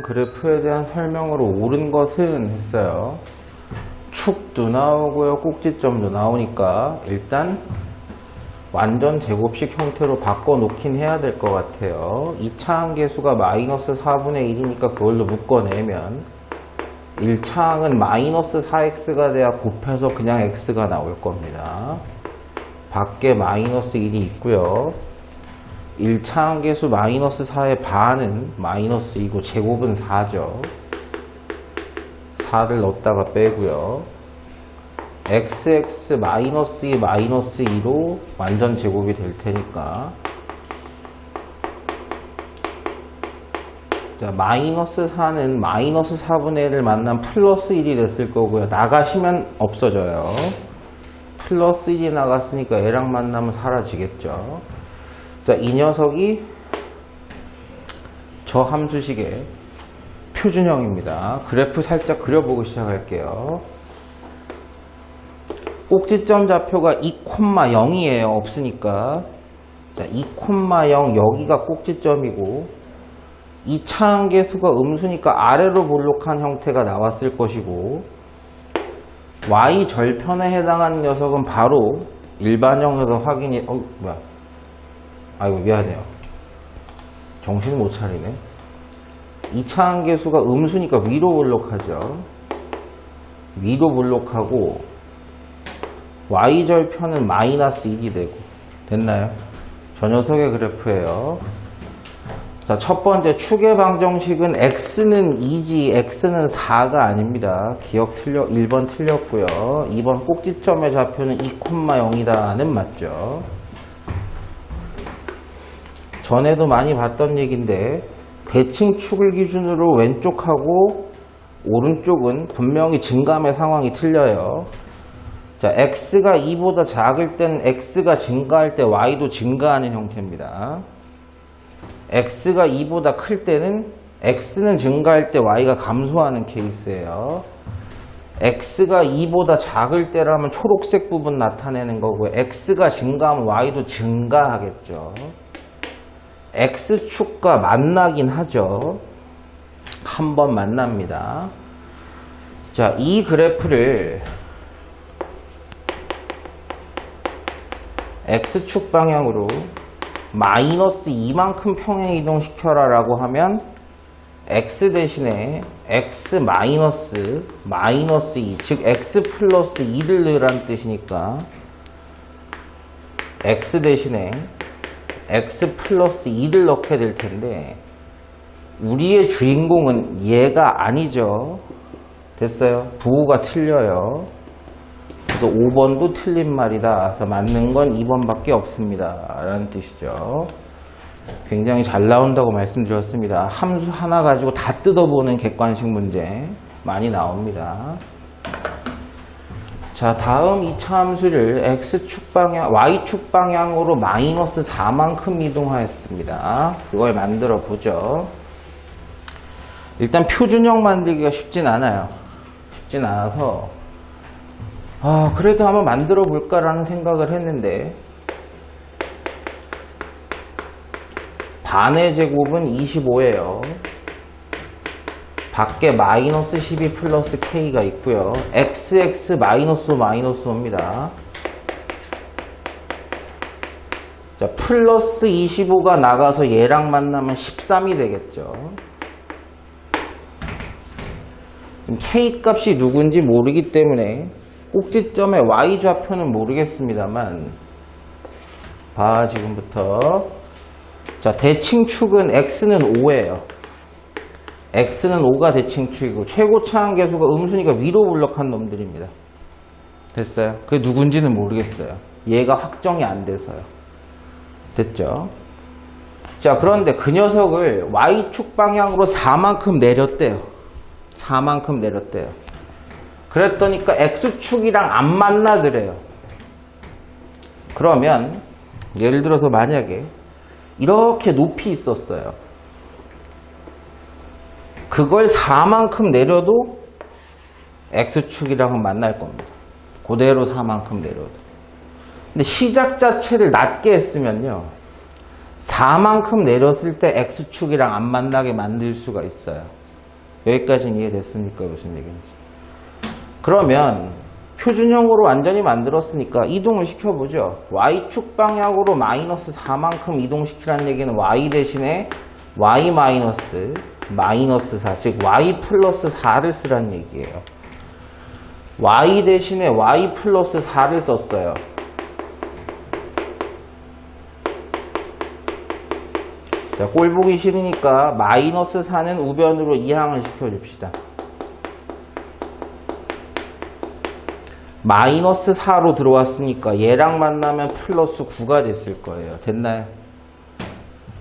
그래프에 대한 설명으로 옳은 것은 했어요. 축도 나오고요, 꼭지점도 나오니까 일단 완전 제곱식 형태로 바꿔놓긴 해야 될 것 같아요. 2차 항계수가 마이너스 4분의 1이니까 그걸로 묶어내면 1차 항은 마이너스 4x가 돼야 곱해서 그냥 x가 나올 겁니다. 밖에 마이너스 1이 있고요. 1차 항계수 마이너스 4의 반은 마이너스 2고 제곱은 4죠. 4를 넣었다가 빼고요. xx 마이너스 2 마이너스 2로 완전 제곱이 될 테니까, 자, 마이너스 4는 마이너스 4분의 1을 만난 플러스 1이 됐을 거고요. 나가시면 없어져요. 플러스 1이 나갔으니까 얘랑 만나면 사라지겠죠. 자, 이 녀석이 저 함수식의 표준형입니다. 그래프 살짝 그려보고 시작할게요. 꼭지점 좌표가 2,0이에요. 없으니까. 자, 2,0 여기가 꼭지점이고, 2차 항계수가 음수니까 아래로 볼록한 형태가 나왔을 것이고, y 절편에 해당하는 녀석은 바로 일반형에서 확인이, 뭐야. 아이고, 미안해요. 정신 못 차리네. 2차 항계수가 음수니까 위로 볼록하죠. 위로 볼록하고, y절편은 마이너스 1이 되고. 됐나요? 저 녀석의 그래프예요. 자, 첫 번째 축의 방정식은 x는 2지 x는 4가 아닙니다. 기억 1번 틀렸고요. 2번 꼭지점의 좌표는 2,0이다는 맞죠. 전에도 많이 봤던 얘기인데, 대칭 축을 기준으로 왼쪽하고 오른쪽은 분명히 증감의 상황이 틀려요. 자, x가 2보다 작을 때는 x가 증가할 때 y도 증가하는 형태입니다. x가 2보다 클 때는 x는 증가할 때 y가 감소하는 케이스예요. x가 2보다 작을 때라면 초록색 부분 나타내는 거고요. x가 증가하면 y도 증가하겠죠. x축과 만나긴 하죠. 한 번 만납니다. 자, 이 그래프를 x축 방향으로 마이너스 2만큼 평행 이동시켜라 라고 하면 x 대신에 x 마이너스 2, 즉 x 플러스 2를 넣으란 뜻이니까 x 대신에 x 플러스 2를 넣게 될 텐데, 우리의 주인공은 얘가 아니죠. 됐어요? 부호가 틀려요. 그래서 5번도 틀린 말이다. 그래서 맞는 건 2번밖에 없습니다. 라는 뜻이죠. 굉장히 잘 나온다고 말씀드렸습니다. 함수 하나 가지고 다 뜯어보는 객관식 문제 많이 나옵니다. 자, 다음 2차 함수를 x축 방향, y축 방향으로 마이너스 4만큼 이동하였습니다. 그걸 만들어 보죠. 일단 표준형 만들기가 쉽진 않아요. 쉽진 않아서 그래도 한번 만들어 볼까라는 생각을 했는데, 반의 제곱은 25예요. 밖에 마이너스 12 플러스 k가 있고요. xx 마이너스 5입니다. 자, 플러스 25가 나가서 얘랑 만나면 13이 되겠죠. 지금 k 값이 누군지 모르기 때문에 꼭지점의 y좌표는 모르겠습니다만, 지금부터. 자, 대칭축은 x는 5예요. x는 5가 대칭축이고, 최고차 항계수가 음수니까 위로 볼록한 놈들입니다. 됐어요? 그게 누군지는 모르겠어요. 얘가 확정이 안 돼서요. 됐죠? 자, 그런데 그 녀석을 y축 방향으로 4만큼 내렸대요. 4만큼 내렸대요. 그랬더니까 x축이랑 안 만나더래요. 그러면 예를 들어서 만약에 이렇게 높이 있었어요. 그걸 4만큼 내려도 x축이랑은 만날 겁니다. 그대로 4만큼 내려도. 근데 시작 자체를 낮게 했으면요, 4만큼 내렸을 때 x축이랑 안 만나게 만들 수가 있어요. 여기까지는 이해됐습니까? 무슨 얘기인지. 그러면 표준형으로 완전히 만들었으니까 이동을 시켜보죠. y축 방향으로 마이너스 4만큼 이동시키라는 얘기는 y 대신에 y 마이너스 4, 즉 y 플러스 4를 쓰라는 얘기예요. y 대신에 y 플러스 4를 썼어요. 자, 꼴 보기 싫으니까 마이너스 4는 우변으로 이항을 시켜줍시다. 마이너스 4로 들어왔으니까 얘랑 만나면 플러스 9가 됐을 거예요. 됐나요?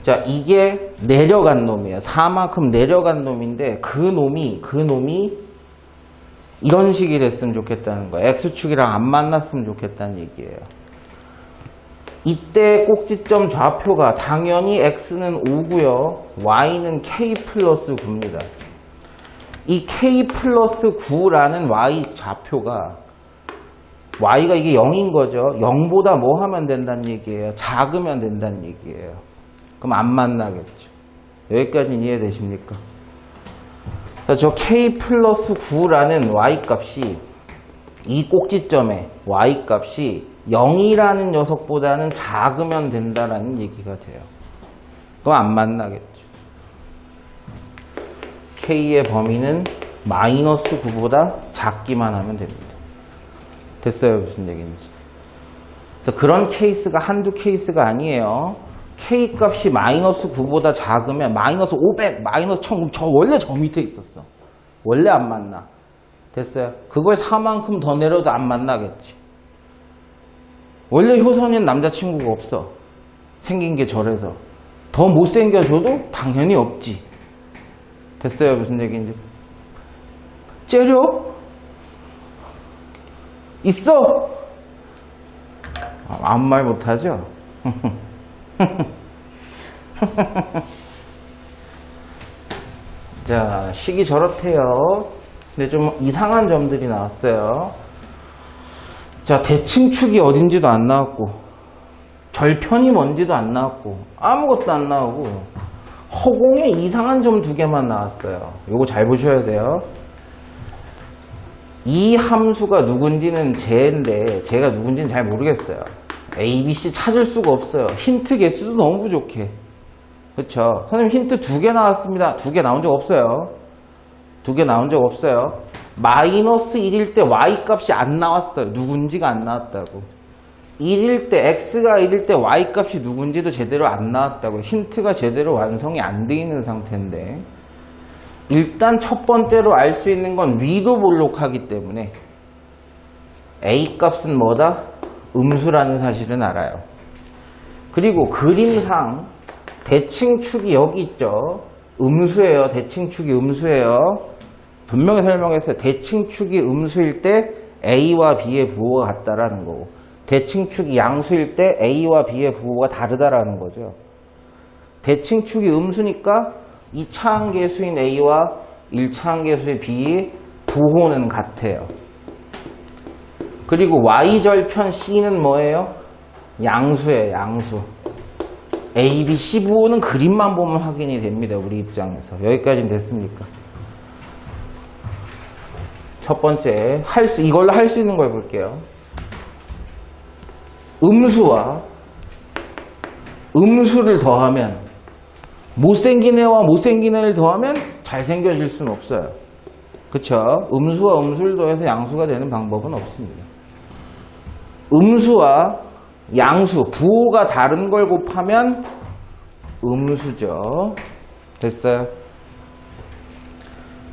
자, 이게 내려간 놈이에요. 4만큼 내려간 놈인데 그 놈이 이런 식이 됐으면 좋겠다는 거예요. X축이랑 안 만났으면 좋겠다는 얘기예요. 이때 꼭지점 좌표가 당연히 X는 5고요. Y는 K 플러스 9입니다. 이 K 플러스 9라는 Y 좌표가 Y가 이게 0인 거죠. 0보다 뭐 하면 된다는 얘기예요? 작으면 된다는 얘기예요. 그럼 안 만나겠죠. 여기까지는 이해되십니까? 저 K 플러스 9라는 Y 값이 이 꼭지점에 Y 값이 0이라는 녀석보다는 작으면 된다라는 얘기가 돼요. 그럼 안 만나겠죠. K의 범위는 마이너스 9보다 작기만 하면 됩니다. 됐어요? 무슨 얘기인지. 그런 케이스가 한두 케이스가 아니에요. K 값이 마이너스 9보다 작으면 마이너스 500, 마이너스 1000, 원래 저 밑에 있었어. 원래 안 만나. 됐어요? 그걸 4만큼 더 내려도 안 만나겠지. 원래 효선이는 남자친구가 없어. 생긴 게 저래서. 더 못생겨줘도 당연히 없지. 됐어요? 무슨 얘기인지. 째려? 있어? 아무 말 못하죠? 자, 식이 저렇대요. 근데 좀 이상한 점들이 나왔어요. 자, 대칭축이 어딘지도 안 나왔고, 절편이 뭔지도 안 나왔고, 아무것도 안 나오고, 허공에 이상한 점 2개만 나왔어요. 요거 잘 보셔야 돼요. 이 함수가 누군지는 쟤인데, 쟤가 누군지는 잘 모르겠어요. A, B, C 찾을 수가 없어요. 힌트 개수도 너무 부족해. 그쵸? 선생님 힌트 2개 나왔습니다. 2개 나온 적 없어요. 2개 나온 적 없어요. 마이너스 1일 때 Y 값이 안 나왔어요. 누군지가 안 나왔다고. 1일 때, X가 1일 때 Y 값이 누군지도 제대로 안 나왔다고. 힌트가 제대로 완성이 안 돼 있는 상태인데, 일단 첫 번째로 알 수 있는 건 위로 볼록하기 때문에 A 값은 뭐다? 음수라는 사실은 알아요. 그리고 그림상 대칭축이 여기 있죠. 음수예요. 대칭축이 음수예요. 분명히 설명했어요. 대칭축이 음수일 때 A와 B의 부호가 같다라는 거고, 대칭축이 양수일 때 A와 B의 부호가 다르다라는 거죠. 대칭축이 음수니까 2차항계수인 A와 1차항계수인 B의 부호는 같아요. 그리고 Y절편 C는 뭐예요? 양수예요. 양수. A, B, C 부호는 그림만 보면 확인이 됩니다. 우리 입장에서. 여기까지는 됐습니까? 첫 번째, 이걸로 할 수 있는 걸 볼게요. 음수와 음수를 더하면, 못생긴 애와 못생긴 애를 더하면 잘생겨질 수는 없어요. 그쵸? 음수와 음수를 더해서 양수가 되는 방법은 없습니다. 음수와 양수, 부호가 다른 걸 곱하면 음수죠. 됐어요?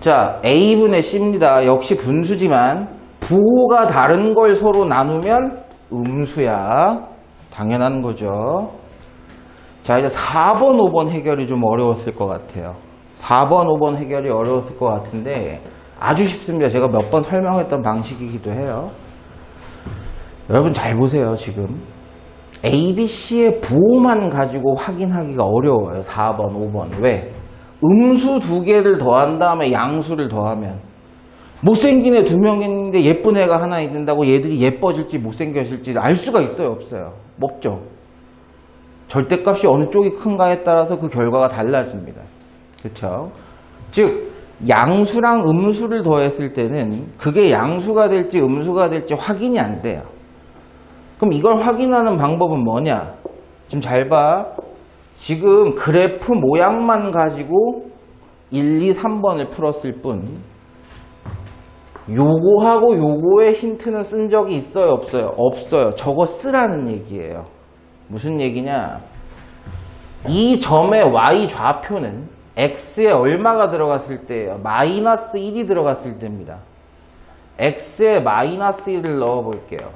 자, A분의 C입니다. 역시 분수지만 부호가 다른 걸 서로 나누면 음수야. 당연한 거죠. 자, 이제 4번, 5번 해결이 좀 어려웠을 것 같아요. 4번, 5번 해결이 어려웠을 것 같은데 아주 쉽습니다. 제가 몇 번 설명했던 방식이기도 해요. 여러분 잘 보세요. 지금 A, B, C의 부호만 가지고 확인하기가 어려워요. 4번, 5번. 왜? 음수 2개를 더한 다음에 양수를 더하면 못생긴 애 2명 있는데 예쁜 애가 하나 있는다고 얘들이 예뻐질지 못생겨질지 알 수가 있어요? 없어요? 없죠. 절대값이 어느 쪽이 큰가에 따라서 그 결과가 달라집니다. 그렇죠? 즉 양수랑 음수를 더했을 때는 그게 양수가 될지 음수가 될지 확인이 안 돼요. 그럼 이걸 확인하는 방법은 뭐냐? 지금 잘 봐. 지금 그래프 모양만 가지고 1, 2, 3번을 풀었을 뿐 요거하고 요거의 힌트는 쓴 적이 있어요? 없어요? 없어요. 저거 쓰라는 얘기예요. 무슨 얘기냐? 이 점의 y 좌표는 x에 얼마가 들어갔을 때예요? 마이너스 1이 들어갔을 때입니다. x에 마이너스 1을 넣어 볼게요.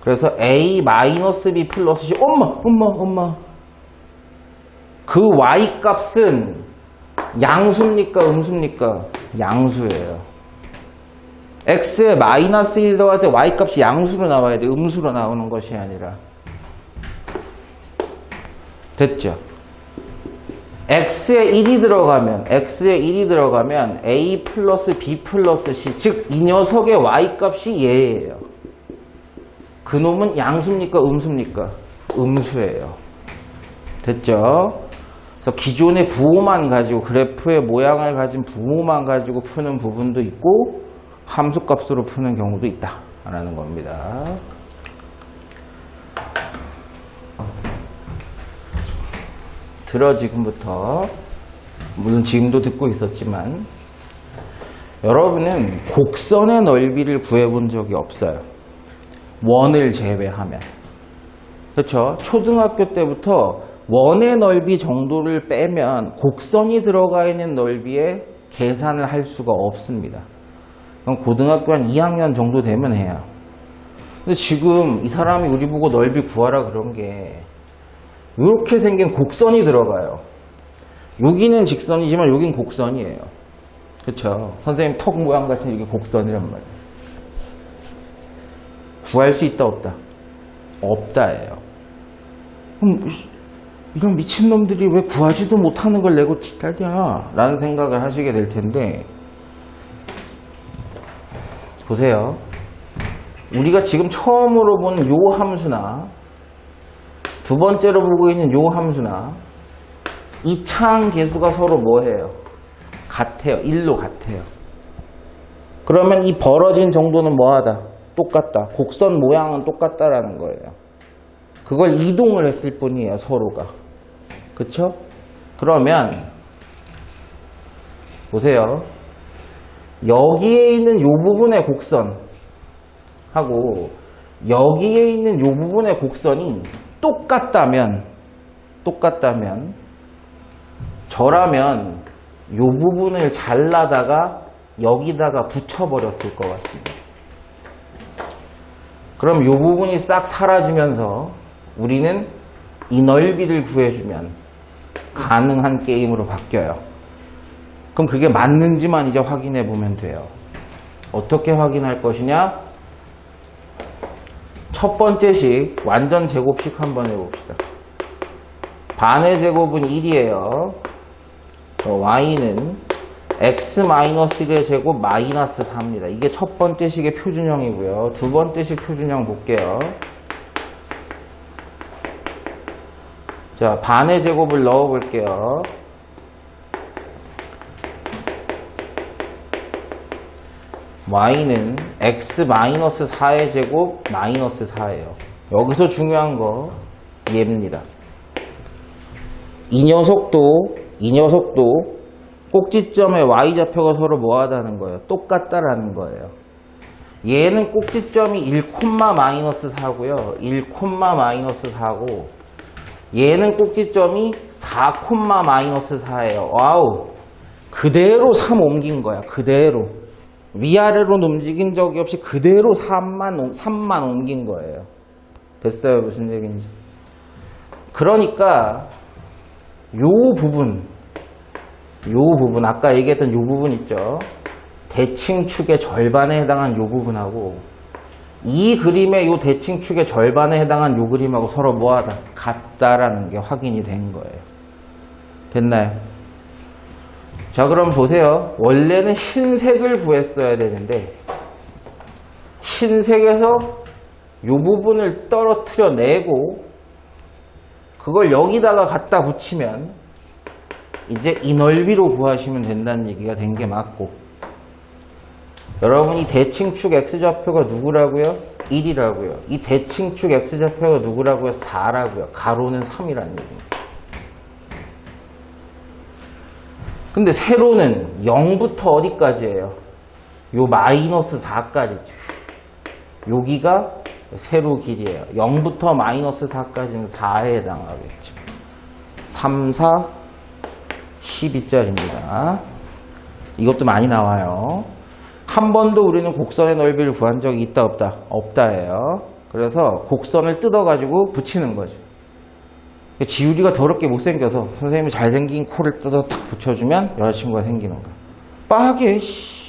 그래서 a 마이너스 b 플러스 c. 엄마 그 y 값은 양수입니까 음수입니까? 양수예요. x에 마이너스 1 들어갈 때 y 값이 양수로 나와야 돼. 음수로 나오는 것이 아니라. 됐죠? x에 1이 들어가면 a 플러스 b 플러스 c, 즉 이 녀석의 y 값이 얘예요. 그놈은 양수입니까 음수입니까? 음수예요. 됐죠? 그래서 기존의 부호만 가지고 그래프의 모양을 가진 부호만 가지고 푸는 부분도 있고 함수값으로 푸는 경우도 있다 라는 겁니다. 들어 지금부터. 물론 지금도 듣고 있었지만 여러분은 곡선의 넓이를 구해본 적이 없어요. 원을 제외하면. 그렇죠? 초등학교 때부터 원의 넓이 정도를 빼면 곡선이 들어가 있는 넓이에 계산을 할 수가 없습니다. 그럼 고등학교 한 2학년 정도 되면 해요. 근데 지금 이 사람이 우리 보고 넓이 구하라 그런 게 이렇게 생긴 곡선이 들어가요. 여기는 직선이지만 여긴 곡선이에요. 그렇죠? 선생님 턱 모양 같은 이게 곡선이란 말이에요. 구할 수 있다 없다? 없다예요. 그럼 이런 미친놈들이 왜 구하지도 못하는 걸 내고 지랄이야 라는 생각을 하시게 될 텐데, 보세요. 우리가 지금 처음으로 보는 요 함수나 두 번째로 보고 있는 요 함수나 이 차항 계수가 서로 뭐예요? 같아요. 1로 같아요. 그러면 이 벌어진 정도는 뭐하다? 똑같다. 곡선 모양은 똑같다라는 거예요. 그걸 이동을 했을 뿐이에요. 서로가. 그쵸? 그러면 보세요. 여기에 있는 요 부분의 곡선하고 여기에 있는 요 부분의 곡선이 똑같다면 저라면 요 부분을 잘라다가 여기다가 붙여버렸을 것 같습니다. 그럼 요 부분이 싹 사라지면서 우리는 이 넓이를 구해주면 가능한 게임으로 바뀌어요. 그럼 그게 맞는지만 이제 확인해 보면 돼요. 어떻게 확인할 것이냐? 첫 번째식 완전 제곱식 한번 해봅시다. 반의 제곱은 1이에요. y는 x-1의 제곱 마이너스 4입니다. 이게 첫 번째 식의 표준형이고요. 두 번째 식 표준형 볼게요. 자, 반의 제곱을 넣어 볼게요. y는 x-4의 제곱 마이너스 4예요. 여기서 중요한 거 얘입니다. 이 녀석도 꼭지점의 y좌표가 서로 뭐하다는 거예요? 똑같다라는 거예요. 얘는 꼭지점이 1,-4고요. 1,-4고 얘는 꼭지점이 4,-4예요. 와우! 그대로 3 옮긴 거야. 그대로. 위아래로 움직인 적이 없이 그대로 3만 옮긴 거예요. 됐어요? 무슨 얘기인지. 그러니까 요 부분 아까 얘기했던 요 부분 있죠? 대칭축의 절반에 해당한 요 부분하고 이 그림의 요 대칭축의 절반에 해당한 요 그림하고 서로 뭐하다? 같다라는 게 확인이 된 거예요. 됐나요? 자, 그럼 보세요. 원래는 흰색을 구했어야 되는데 흰색에서 요 부분을 떨어뜨려 내고 그걸 여기다가 갖다 붙이면 이제 이 넓이로 구하시면 된다는 얘기가 된 게 맞고, 여러분이 대칭축 x좌표가 누구라고요? 1이라고요. 이 대칭축 x좌표가 누구라고요? 4라고요. 가로는 3이라는 얘기입니다. 근데 세로는 0부터 어디까지예요? 요 마이너스 4까지죠. 여기가 세로 길이에요. 0부터 마이너스 4까지는 4에 해당하겠죠. 3, 4, 12짜리입니다. 이것도 많이 나와요. 한 번도 우리는 곡선의 넓이를 구한 적이 있다 없다? 없다예요. 그래서 곡선을 뜯어가지고 붙이는 거죠. 지우리가 더럽게 못생겨서 선생님이 잘생긴 코를 뜯어 딱 붙여주면 여자친구가 생기는 거야. 빠게 씨.